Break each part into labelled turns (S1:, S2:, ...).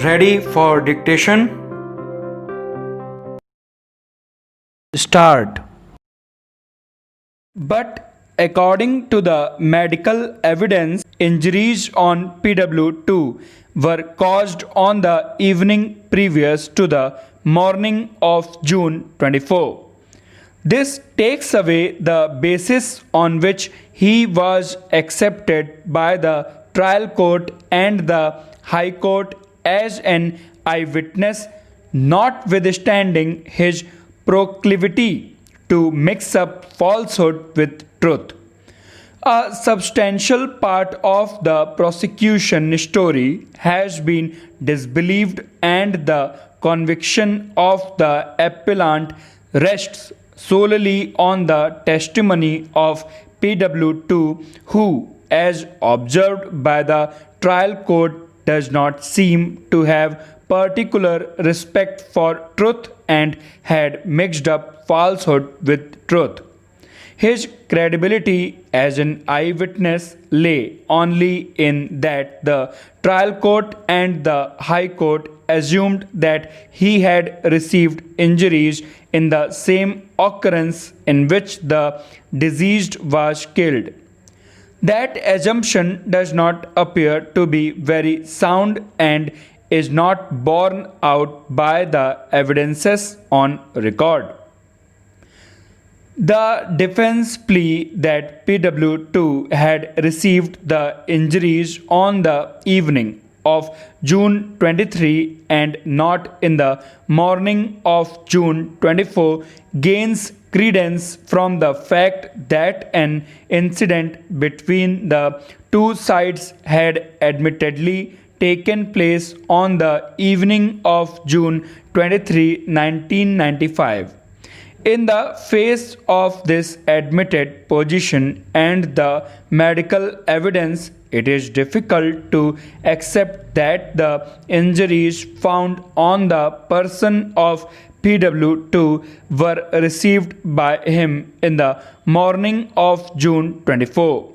S1: Ready for dictation? Start. But according to the medical evidence, injuries on PW2 were caused on the evening previous to the morning of June 24. This takes away the basis on which he was accepted by the trial court and the High Court as an eyewitness, notwithstanding his proclivity to mix up falsehood with truth. A substantial part of the prosecution story has been disbelieved, and the conviction of the appellant rests solely on the testimony of PW2, who, as observed by the trial court, does not seem to have particular respect for truth and had mixed up falsehood with truth. His credibility as an eyewitness lay only in that the trial court and the High Court assumed that he had received injuries in the same occurrence in which the deceased was killed. That assumption does not appear to be very sound and is not borne out by the evidences on record. The defense plea that PW2 had received the injuries on the evening of June 23 and not in the morning of June 24 gains credence from the fact that an incident between the two sides had admittedly taken place on the evening of June 23, 1995. In the face of this admitted position and the medical evidence, it is difficult to accept that the injuries found on the person of PW2 were received by him in the morning of June 24.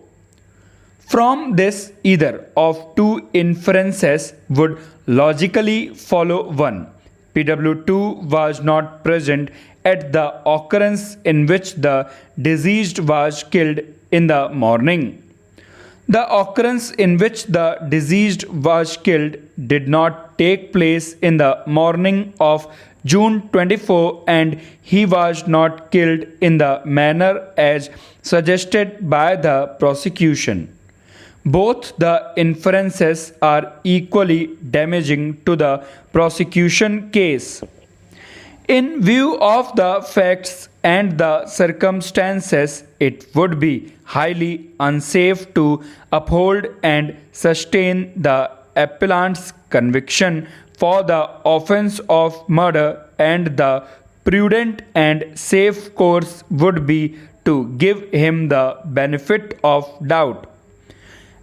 S1: From this, either of two inferences would logically follow. One, PW2 was not present at the occurrence in which the deceased was killed in the morning. The occurrence in which the deceased was killed did not take place in the morning of June 24, and he was not killed in the manner as suggested by the prosecution. Both the inferences are equally damaging to the prosecution case. In view of the facts and the circumstances, it would be highly unsafe to uphold and sustain the appellant's conviction for the offense of murder, and the prudent and safe course would be to give him the benefit of doubt.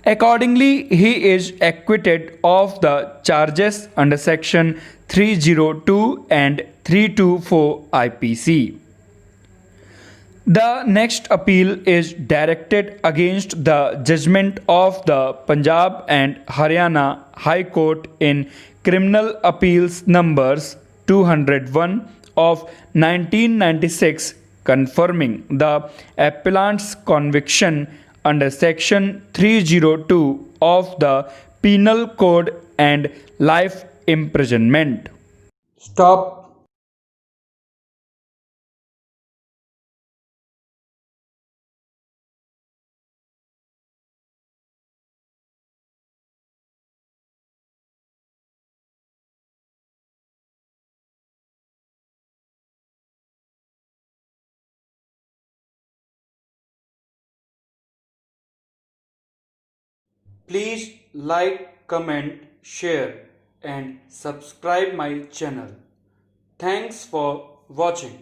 S1: Accordingly, he is acquitted of the charges under Section 302 and 324 IPC. The next appeal is directed against the judgment of the Punjab and Haryana High Court in Criminal Appeals numbers 201 of 1996, confirming the appellant's conviction under Section 302 of the Penal Code and life imprisonment. Stop. Please like, comment, share and subscribe my channel. Thanks for watching.